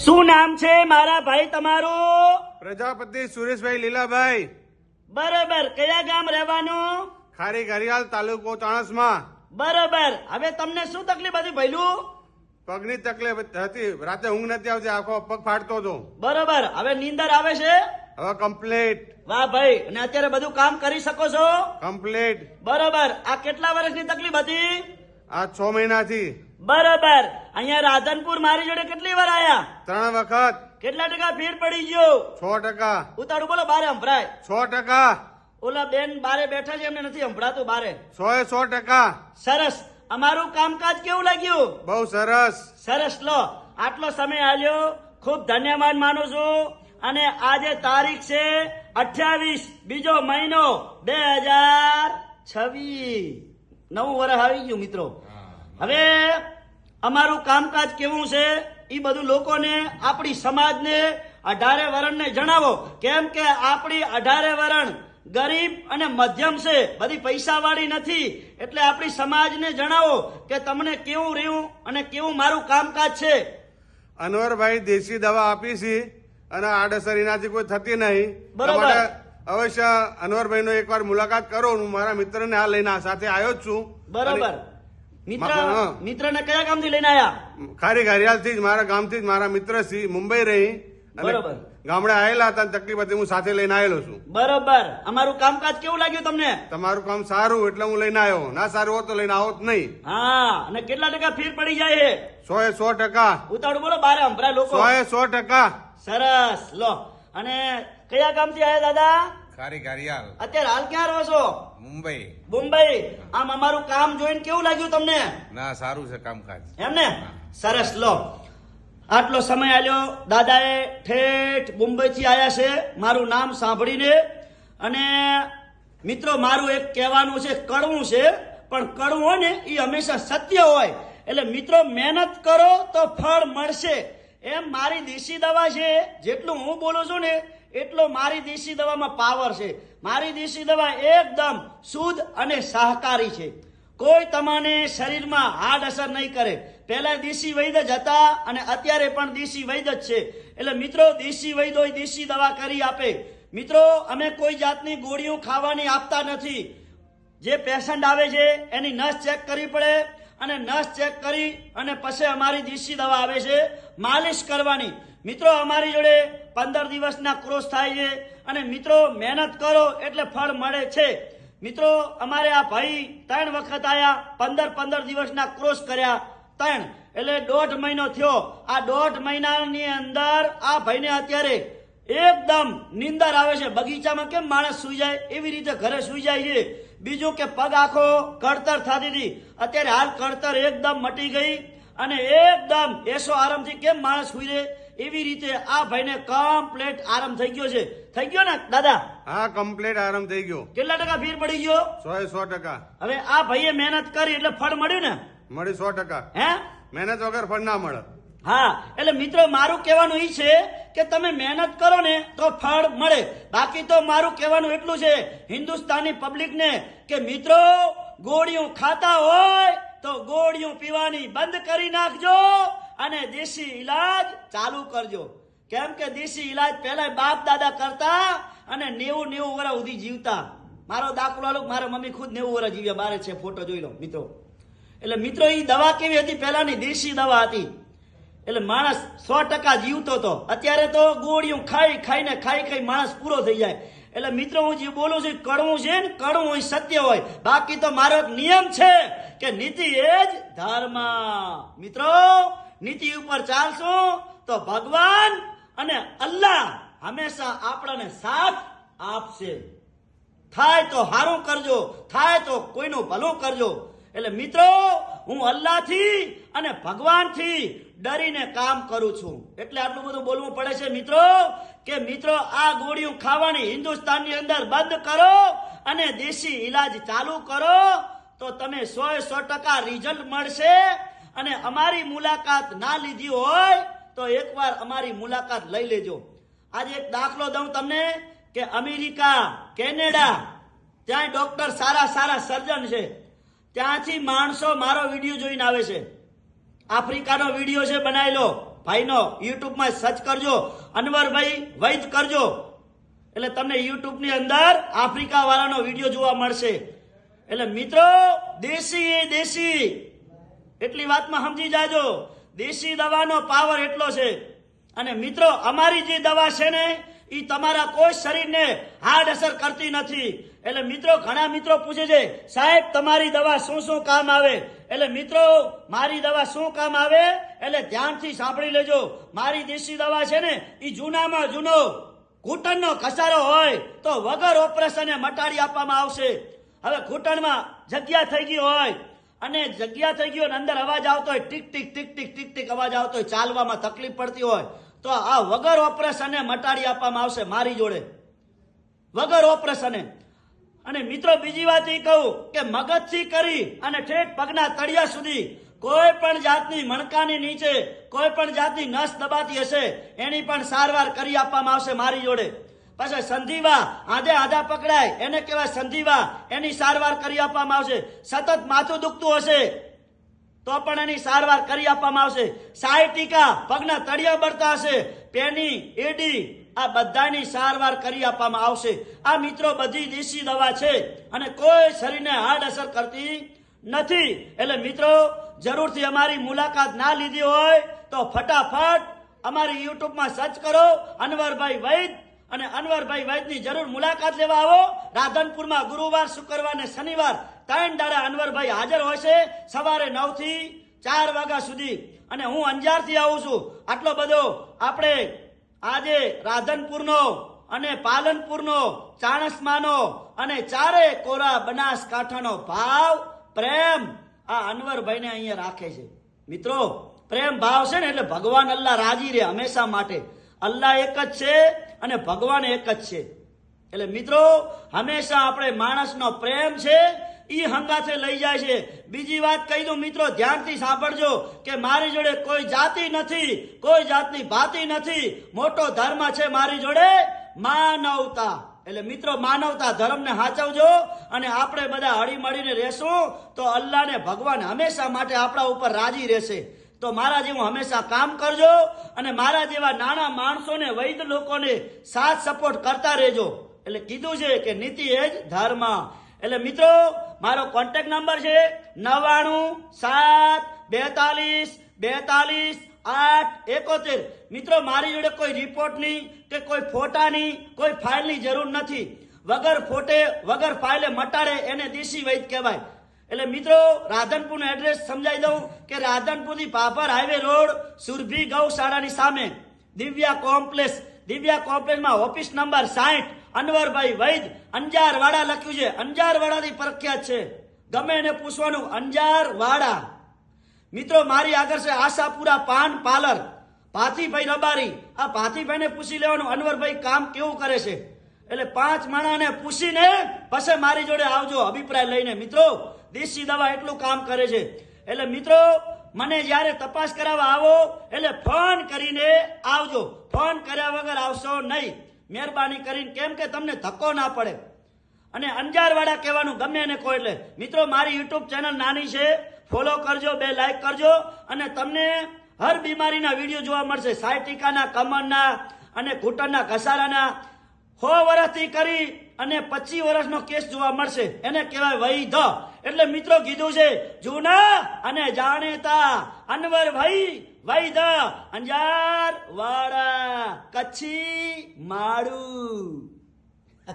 શું નામ છે મારા ભાઈ તમારું? પ્રજાપતિ સુરેશભાઈ લીલાભાઈ. બરોબર. કયા ગામ રહેવાનું? ખારી ઘરિયાલ તાલુકો ચાણસમાં. બરોબર. હવે તમને શું તકલીફ હતી ભઈલું? પગની તકલીફ હતી, રાતે ઊંઘ નથી આવતી, આખો પગ ફાટતો હતો. બરોબર. હવે નીંદર આવે છે? હવે કમ્પ્લીટ. વાહ ભાઈ. અને અત્યારે બધું કામ કરી શકો છો? કમ્પ્લીટ. બરોબર. આ કેટલા વર્ષની તકલીફ હતી? આ 6 મહિનાથી. બરોબર. અહીંયા રાધનપુર મારી જોડે કેટલી વાર આયા? 3 વખત. કેટલા ટકા ફેર પડી ગયો? 6%. ઉતાળું બોલો, બારે સંભળાય. 100%. ઓલા બેન બારે બેઠા છે, એમને નથી સંભળાતું બારે. 100%. સરસ. અમારું કામકાજ કેવું લાગ્યું? બહુ સરસ. સરસ. લો, આટલો સમય આલ્યો, ખૂબ ધન્યવાદ માનું છું. અને આજે તારીખ છે 28 બીજો મહિનો 2026. નવું વર્ષ આવી ગયું મિત્રો. હવે અમારું કામકાજ કેવું છે એ બધું લોકોને, આપણી સમાજને, 18 વર્ણને જણાવો. કેમ કે આપણી 18 વર્ણ ગરીબ અને મધ્યમ છે, બધી પૈસાવાળી નથી. એટલે આપણી સમાજને જણાવો કે તમને કેવું રહ્યું અને કેવું મારું કામકાજ છે. અનવરભાઈ દેશી દવા આપી છે અને આડઅસર એનાથી કોઈ થતી નહીં. બરોબર. તમારે અવશ્ય અનવરભાઈ નો એકવાર મુલાકાત કરો. હું મારા મિત્રને આ લઈને સાથે આવ્યો જ છું. બરોબર. હા. મિત્રને કયા ગામથી લઈને આયા? ખારી ઘરિયાલ થી જ, મારા ગામથી જ મારા મિત્ર છે, મુંબઈ રહી અને બરોબર. ગામડે આવેલા હતા, તકલીફ હતી, હું સાથે લઈને આવેલો છું. બરોબર. અમારું કામકાજ કેવું લાગ્યું તમને? તમારું કામ સારું એટલે હું લઈને આવ્યો. ના સારું હોત તો લઈને આવો જ નહીં. હા. અને કેટલા ટકા ફેર પડી જાય છે? 100%. ઉતાળું બોલો, બારે સંભળાય લોકો. 100%. સરસ. લો, અને કયા ગામથી આયા દાદા? ખારી ઘરિયાલ, અત્યારે હાલ ક્યાં રહો છો? મુંબઈ. મુંબઈ. આમ અમારું કામ જોઈને કેવું લાગ્યું તમને? ના, સારું છે કામકાજ. એમ ને? સરસ. લો, આટલો સમય આલ્યો. દાદાએ ઠેઠ મુંબઈ થી આયા છે મારું નામ સાંભળીને. અને મિત્રો, મારું એક કહેવાનું છે, કડવું છે, પણ કડવું હોય ને એ હંમેશા સત્ય હોય. એટલે મિત્રો, મહેનત કરો તો ફળ મળશે. એમ મારી દેશી દવા છે, જેટલું હું બોલું છું ને એટલો મારી દેશી દવામાં પાવર છે. મારી દેશી દવા એકદમ શુદ્ધ અને શાકાહારી છે. કોઈ તમને શરીરમાં હાર્ડ અસર નહીં કરે. પહેલા દેશી વૈદ્ય જ હતા અને અત્યારે પણ દેશી વૈદ્ય જ છે. એટલે મિત્રો, દેશી વૈદ્યો દેશી દવા કરી આપે. મિત્રો, અમે કોઈ જાતની ગોળીઓ ખાવાની આપતા નથી. જે પેશન્ટ આવે છે એની નસ ચેક કરવી પડે અને નસ ચેક કરી અને પછી અમારી દેશી દવા આવે છે માલિશ કરવાની. મિત્રો, અમારી જોડે 15 દિવસના કોર્સ થાય છે અને મિત્રો, મહેનત કરો એટલે ફળ મળે છે. મિત્રો, અમારે આ ભાઈ 3 વખત આયા, 15 દિવસના કોર્સ કર્યા, 3 એટલે 1.5 મહિનો થયો. આ 1.5 મહિનાની અંદર આ ભાઈને અત્યારે એકદમ નીંદર આવે છે. બગીચામાં કેમ માણસ સુઈ જાય એવી રીતે ઘરે સુઈ જાય છે. બીજું કે પગ આખો કળતર થતી હતી, અત્યારે હાલ કળતર એકદમ મટી ગઈ અને એકદમ એસો આરામથી કેમ માણસ સુઈ રહે એવી રીતે આ ભાઈને કમ્પ્લીટ આરામ થઈ ગયો છે. થઈ ગયો ને દાદા? હા, કમ્પ્લીટ આરામ થઈ ગયો. કેટલા ટકા ફેર પડી ગયો? 100%. હવે આ ભાઈએ મહેનત કરી એટલે ફળ મળ્યું ને? મળી 100%. હે? મહેનત વગર ફળ ના મળે. હા. એટલે મિત્રો, મારું કહેવાનું એ છે કે તમે મહેનત કરો ને તો ફળ મળે. બાકી તો મારું કહેવાનું એટલું છે હિન્દુસ્તાની પબ્લિકને કે મિત્રો, ગોળીઓ ખાતા હોય તો ગોળીઓ પીવાની બંધ કરી નાખજો અને દેશી ઈલાજ ચાલુ કરજો. કેમ કે દેશી ઈલાજ પહેલા બાપ દાદા કરતા અને 90 વર્ષ સુધી જીવતા. મારો દાખલો આલું, મારા મમ્મી ખુદ 90 વર્ષ જીવ્યા, બારે છે, ફોટો જોઈ લો મિત્રો. એટલે મિત્રો, એ દવા કેવી હતી? પહેલાની દેશી દવા હતી. એટલે માણસ 100% જીવતો હતો. અત્યારે તો ગોળીઓ ખાઈ માણસ પૂરો થઈ જાય. એટલે મિત્રો, હું જે બોલું છું કડવું છે ને, કડવું હોય સત્ય હોય. બાકી તો મારો એક નિયમ છે કે નીતિ એ જ ધર્મ. મિત્રો, નીતિ ઉપર ચાલશું તો ભગવાન અને અલ્લાહ હંમેશા આપણને સાથ આપશે. થાય તો સારું કરજો, થાય તો કોઈનું ભલું કરજો. એટલે મિત્રો, હું અલ્લાહથી અને ભગવાનથી ડરીને કામ કરું છું. એટલે આટલું બધું બોલવું પડે છે મિત્રો કે મિત્રો, આ ગોળીઓ ખાવાની હિન્દુસ્તાનની અંદર બંધ કરો અને દેશી ઈલાજ ચાલુ કરો તો તમે 100% રિઝલ્ટ મળશે. અને અમારી મુલાકાત ના લીધી હોય તો એકવાર અમારી મુલાકાત લઈ લેજો. આજે એક દાખલો દઉં તમને કે અમેરિકા, કેનેડા, ત્યાં ડોક્ટર સારા સર્જન છે. ત્યાંથી માણસો મારો વિડીયો જોઈને આવે છે. આફ્રિકાનો વિડીયો છે બનાવેલો, ભાઈનો યુટ્યુબમાં સર્ચ કરજો, અનવરભાઈ વૈદ કરજો, એટલે તમને યુટ્યુબની અંદર આફ્રિકા વાળાનો વિડીયો જોવા મળશે. એટલે મિત્રો દેશી એટલી વાતમાં સમજી જાજો, દેશી દવાનો પાવર એટલો છે. અને મિત્રો અમારી જે દવા છે ને એ તમારા કોઈ શરીરને હાર્ડ અસર કરતી નથી. એટલે મિત્રો ઘણા મિત્રો પૂછે છે સાહેબ તમારી દવા શું શું કામ આવે? એટલે મિત્રો મારી દવા શું કામ આવે એટલે ધ્યાનથી સાંભળી લેજો. મારી દેશી દવા છે ને એ જૂનામાં જૂનો ઘૂંટણનો ઘસારો હોય તો વગર ઓપરેશને મટાડી આપવામાં આવશે. હવે ઘૂંટણમાં જગ્યા થઈ ગઈ હોય અને જગ્યા થઈ ગઈ હોય અંદર અવાજ આવતો હોય, tick tick tick tick tick tick અવાજ આવતો હોય, ચાલવામાં તકલીફ પડતી હોય તો આ વગર ઓપરેશને મટાડી આપવામાં આવશે મારી જોડે, વગર ઓપરેશને. અને મિત્રો બીજી વાત એ કહું કે મગજથી કરી અને ઠેઠ પગના તળિયા સુધી કોઈ પણ જાતની મણકાની નીચે કોઈ પણ જાતની નસ દબાતી હશે એની પણ સારવાર કરી આપવામાં આવશે મારી જોડે. પછી સંધિવા આધે આધા પકડાય એને કહેવાય સંધિવા, એની સારવાર કરી આપવામાં આવશે. સતત માથું દુખતું હશે તો પણ એની સારવાર કરી આપવામાં આવશે. સાયટિકા પગના તળિયા બળતા હશે, પેની એડી આ બધાની સારવાર કરી આપવામાં આવશે. આ મિત્રો બધી દેશી દવા છે અને કોઈ શરીરને હાર્ડ અસર કરતી નથી. એટલે મિત્રો જરૂરથી અમારી મુલાકાત ના લીધી હોય તો ફટાફટ અમારી યુટ્યુબમાં સર્ચ કરો અનવરભાઈ વૈદ, અને અનવરભાઈ વૈદની જરૂર મુલાકાત લેવા આવો. રાધનપુરમાં ગુરુવાર, શુક્રવાર ને શનિવાર 3 દાડા અનવરભાઈ હાજર હોય છે, સવારે 9 થી 4 વાગ્યા સુધી. અને હું અંજારથી આવું છું. આટલો બધો આપણે આજે રાધનપુરનો અને પાલનપુરનો, ચાણસ્માનો અને ચારે કોરા બનાસકાંઠાનો ભાવ પ્રેમ આ અનવરભાઈને અહીંયા રાખે છે. મિત્રો પ્રેમ ભાવ છે ને એટલે ભગવાન અલ્લાહ રાજી રહે હંમેશા માટે. અલ્લાહ એક જ છે અને ભગવાન એક જ છે. એટલે મિત્રો હંમેશા આપણે માણસનો પ્રેમ છે ઈ હંગાથે લઈ જાય છે. બીજી વાત કહી દઉં મિત્રો, ધ્યાનથી સાંભળજો કે મારી જોડે કોઈ જાતિ નથી, કોઈ જાતની ભાતિ નથી. મોટો ધર્મ છે મારી જોડે માનવતા. એટલે મિત્રો માનવતા ધર્મને સાચવજો અને આપણે બધા હળી મળીને રહેશું તો અલ્લાહ ને ભગવાન હંમેશા માટે આપણા ઉપર રાજી રહેશે. તો મારા જેવું હંમેશા કામ કરજો અને મારા જેવા નાના માણસોને, વૈદ લોકોને સાથ સપોર્ટ કરતા રહેજો. એટલે કીધું છે કે નીતિ એ જ ધર્મ. એટલે મિત્રો મારો કોન્ટેક્ટ નંબર છે 9972422871. મિત્રો મારી જોડે કોઈ રિપોર્ટની કે કોઈ ફોટાની, કોઈ ફાઇલની જરૂર નથી. વગર ફોટે વગર ફાઇલે મટાડે એને દેશી વૈદ કહેવાય. એટલે મિત્રો રાધનપુરનું એડ્રેસ સમજાવી દઉં કે રાધનપુરથી ભાભર હાઈવે રોડ, સુરભી ગૌશાળાની સામે દિવ્યા કોમ્પ્લેક્સમાં ઓફિસ નંબર 60, અનવરભાઈ વૈદ, અંજારવાડા લખ્યું છે. અંજારવાડાથી પ્રખ્યાત છે, ગમે એને પૂછવાનું અંજારવાડા. મિત્રો મારી આગળ છે આશાપુરા પાન પાર્લર, ભાથીભાઈ રબારી. આ ભાથીભાઈને પૂછી લેવાનું અનવરભાઈ કામ કેવું કરે છે. એટલે 5 માણાને પૂછીને પછી મારી જોડે આવજો અભિપ્રાય લઈને. મિત્રો દેશી દવા એટલું કામ કરે છે. એટલે મિત્રો મને જ્યારે તપાસ કરાવવા આવો એટલે ફોન કરીને આવજો, ફોન કર્યા વગર આવશો નહીં મહેરબાની કરીને, કેમ કે તમને ધક્કો ના પડે. અને અંજારવાડા કહેવાનું ગમે એને કોઈ. એટલે મિત્રો મારી યુટ્યુબ ચેનલ નાની છે, ફોલો કરજો, 2 લાઈક કરજો અને તમને હર બીમારીના વિડીયો જોવા મળશે. સાયટિકાના, કમરના અને ઘૂંટણના ઘસારાના 100 વર્ષથી કરી અને 25 વર્ષનો કેસ જોવા મળશે, એને કહેવાય વૈદ. એટલે મિત્રો કીધું છે જૂના અને જાણીતા અનવરભાઈ વૈદ, અંજારવાડા, કચ્છી માળું.